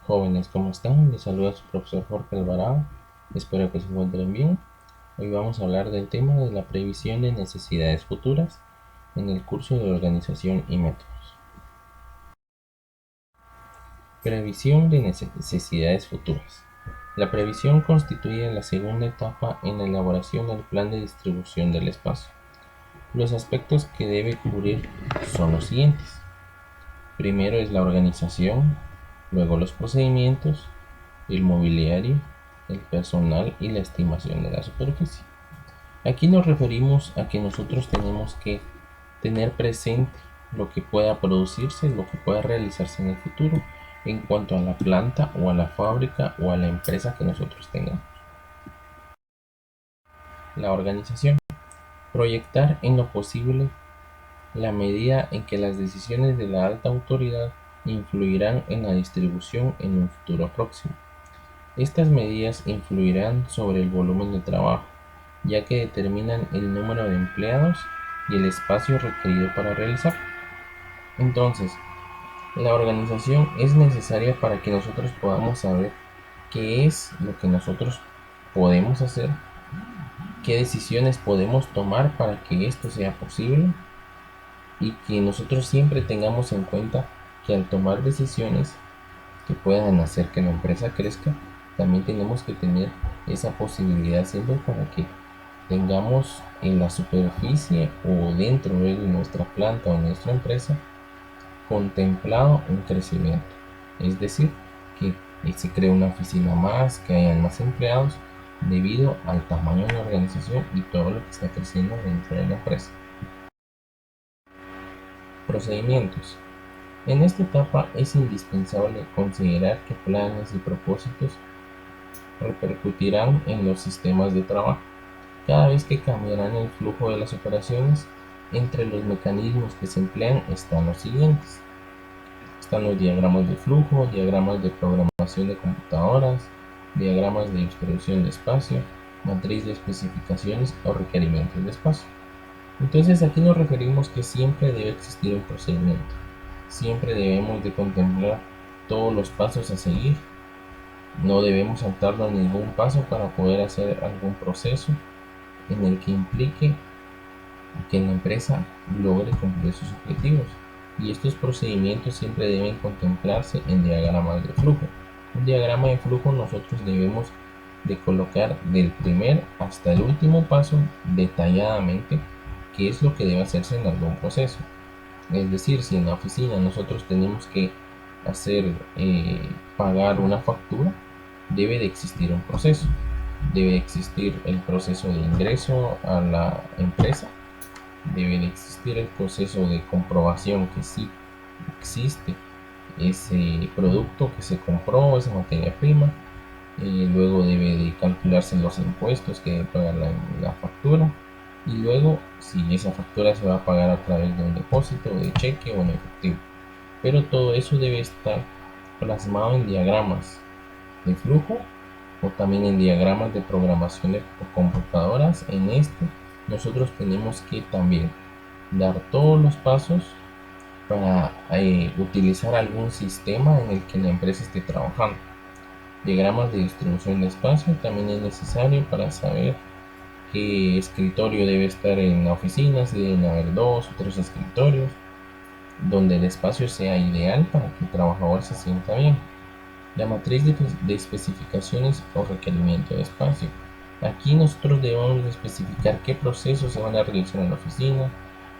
Jóvenes, ¿cómo están? Les saluda su profesor Jorge Alvarado. Espero que se encuentren bien. Hoy vamos a hablar del tema de la previsión de necesidades futuras en el curso de organización y métodos. Previsión de necesidades futuras. La previsión constituye la segunda etapa en la elaboración del plan de distribución del espacio. Los aspectos que debe cubrir son los siguientes. Primero es la organización, luego los procedimientos, el mobiliario, el personal y la estimación de la superficie. Aquí nos referimos a que nosotros tenemos que tener presente lo que pueda producirse, lo que pueda realizarse en el futuro en cuanto a la planta o a la fábrica o a la empresa que nosotros tengamos. La organización. Proyectar en lo posible la medida en que las decisiones de la alta autoridad influirán en la distribución en un futuro próximo. Estas medidas influirán sobre el volumen de trabajo, ya que determinan el número de empleados y el espacio requerido para realizarlo. Entonces, la organización es necesaria para que nosotros podamos saber qué es lo que nosotros podemos hacer, qué decisiones podemos tomar para que esto sea posible y que nosotros siempre tengamos en cuenta que al tomar decisiones que puedan hacer que la empresa crezca, también tenemos que tener esa posibilidad siempre para que tengamos en la superficie o dentro de nuestra planta o nuestra empresa contemplado un crecimiento. Es decir, que se cree una oficina más, que hayan más empleados debido al tamaño de la organización y todo lo que está creciendo dentro de la empresa. Procedimientos. En esta etapa es indispensable considerar que planes y propósitos repercutirán en los sistemas de trabajo, cada vez que cambiarán el flujo de las operaciones. Entre los mecanismos que se emplean están los siguientes. Están los diagramas de flujo, diagramas de programación de computadoras, diagramas de distribución de espacio, matriz de especificaciones o requerimientos de espacio. Entonces aquí nos referimos que siempre debe existir un procedimiento. Siempre debemos de contemplar todos los pasos a seguir. No debemos saltarnos ningún paso para poder hacer algún proceso en el que implique que la empresa logre cumplir sus objetivos. Y estos procedimientos siempre deben contemplarse en diagramas de flujo. Un diagrama de flujo nosotros debemos de colocar del primer hasta el último paso detalladamente qué es lo que debe hacerse en algún proceso. Es decir, si en la oficina nosotros tenemos que hacer pagar una factura, debe de existir un proceso. Debe existir el proceso de ingreso a la empresa, debe de existir el proceso de comprobación que sí existe ese producto que se compró, esa materia prima. Luego debe de calcularse los impuestos que debe pagar la factura, y luego si esa factura se va a pagar a través de un depósito, de cheque o en efectivo. Pero todo eso debe estar plasmado en diagramas de flujo o también en diagramas de programación de computadoras. En este nosotros tenemos que también dar todos los pasos para utilizar algún sistema en el que la empresa esté trabajando. Diagramas de distribución de espacio también es necesario para saber qué escritorio debe estar en la oficina, si deben haber 2 o 3 escritorios, donde el espacio sea ideal para que el trabajador se sienta bien. La matriz de especificaciones o requerimiento de espacio. Aquí nosotros debemos especificar qué procesos se van a realizar en la oficina,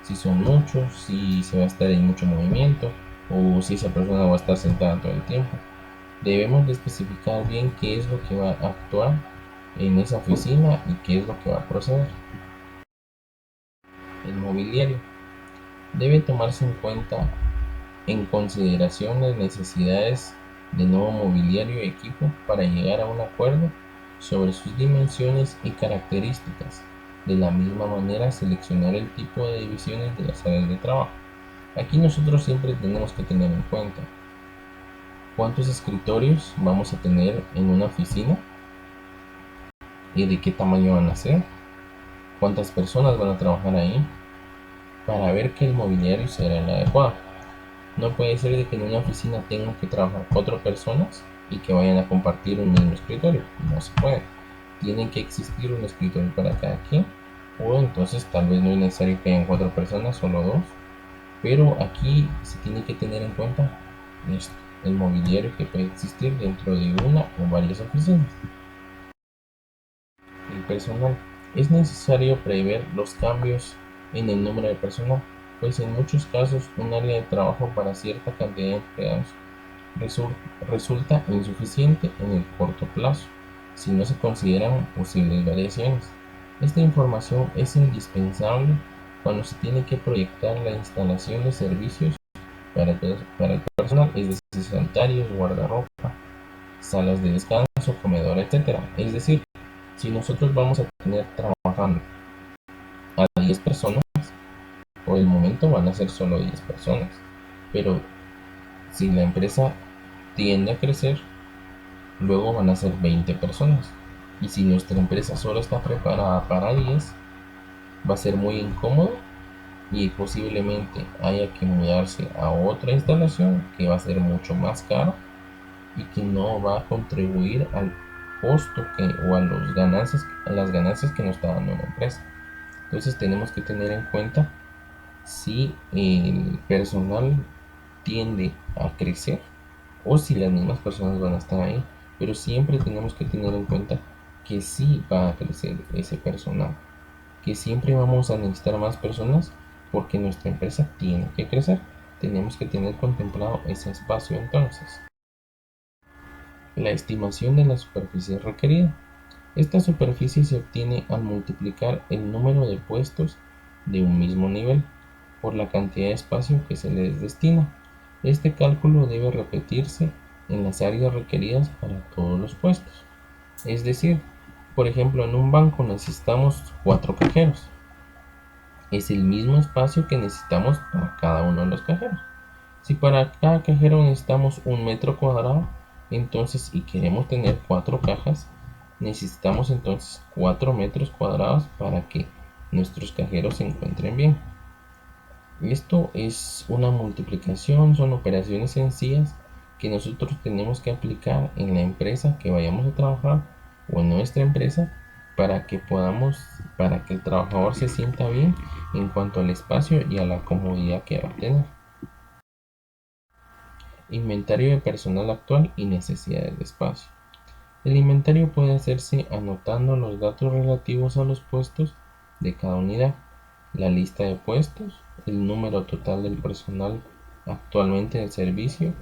si son muchos, si se va a estar en mucho movimiento o si esa persona va a estar sentada todo el tiempo. Debemos de especificar bien qué es lo que va a actuar en esa oficina y qué es lo que va a proceder. El mobiliario. Debe tomarse en cuenta en consideración las necesidades de nuevo mobiliario y equipo para llegar a un acuerdo sobre sus dimensiones y características. De la misma manera, seleccionar el tipo de divisiones de las áreas de trabajo. Aquí nosotros siempre tenemos que tener en cuenta cuántos escritorios vamos a tener en una oficina y de qué tamaño van a ser, cuántas personas van a trabajar ahí, para ver que el mobiliario será el adecuado. No puede ser de que en una oficina tengan que trabajar 4 personas y que vayan a compartir un mismo escritorio. No se puede. Tiene que existir un escritorio para cada quien, o entonces tal vez no es necesario que hayan 4 personas, solo 2. Pero aquí se tiene que tener en cuenta esto, el mobiliario que puede existir dentro de una o varias oficinas. El personal. Es necesario prever los cambios en el número de personal, pues en muchos casos un área de trabajo para cierta cantidad de empleados resulta insuficiente en el corto plazo, si no se consideran posibles variaciones. Esta información es indispensable cuando se tiene que proyectar la instalación de servicios para el personal, es decir, sanitarios, guardarropa, salas de descanso, comedor, etc. Es decir, si nosotros vamos a tener trabajando a 10 personas, por el momento van a ser solo 10 personas, pero si la empresa tiende a crecer, luego van a ser 20 personas. Y si nuestra empresa solo está preparada para 10, va a ser muy incómodo y posiblemente haya que mudarse a otra instalación que va a ser mucho más cara y que no va a contribuir al costo o a las ganancias que nos está dando la empresa. Entonces tenemos que tener en cuenta si el personal tiende a crecer o si las mismas personas van a estar ahí, pero siempre tenemos que tener en cuenta que sí va a crecer ese personal, que siempre vamos a necesitar más personas porque nuestra empresa tiene que crecer. Tenemos que tener contemplado ese espacio entonces. La estimación de la superficie requerida. Esta superficie se obtiene al multiplicar el número de puestos de un mismo nivel por la cantidad de espacio que se les destina. Este cálculo debe repetirse en las áreas requeridas para todos los puestos. Es decir, por ejemplo, en un banco necesitamos 4 cajeros. Es el mismo espacio que necesitamos para cada uno de los cajeros. Si para cada cajero necesitamos 1 metro cuadrado, entonces y queremos tener 4 cajas, necesitamos entonces 4 metros cuadrados para que nuestros cajeros se encuentren bien. Esto es una multiplicación, son operaciones sencillas que nosotros tenemos que aplicar en la empresa que vayamos a trabajar o en nuestra empresa para que el trabajador se sienta bien en cuanto al espacio y a la comodidad que va a tener. Inventario de personal actual y necesidades de espacio. El inventario puede hacerse anotando los datos relativos a los puestos de cada unidad, la lista de puestos, el número total del personal actualmente en servicio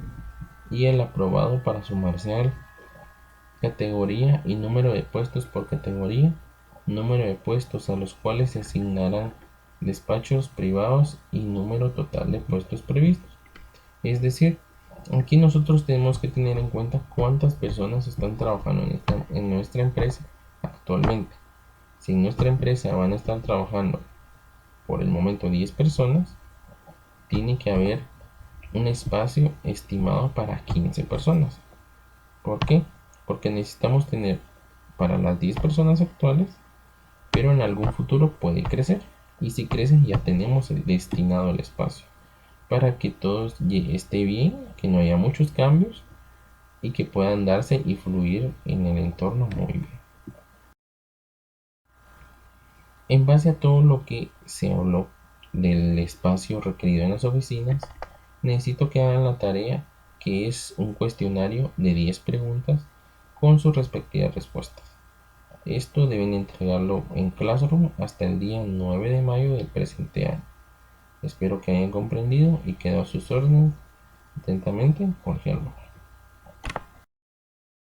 y el aprobado para sumarse a él. Categoría y número de puestos por categoría, número de puestos a los cuales se asignarán despachos privados y número total de puestos previstos. Es decir, aquí nosotros tenemos que tener en cuenta cuántas personas están trabajando en nuestra empresa actualmente. Si en nuestra empresa van a estar trabajando por el momento 10 personas, tiene que haber un espacio estimado para 15 personas. ¿Por qué? Porque necesitamos tener para las 10 personas actuales, pero en algún futuro puede crecer. Y si crece ya tenemos destinado el espacio para que todo esté bien, que no haya muchos cambios y que puedan darse y fluir en el entorno muy bien. En base a todo lo que se habló del espacio requerido en las oficinas, necesito que hagan la tarea, que es un cuestionario de 10 preguntas con sus respectivas respuestas. Esto deben entregarlo en Classroom hasta el día 9 de mayo del presente año. Espero que hayan comprendido y quedo a sus órdenes. Atentamente, Jorge Alba.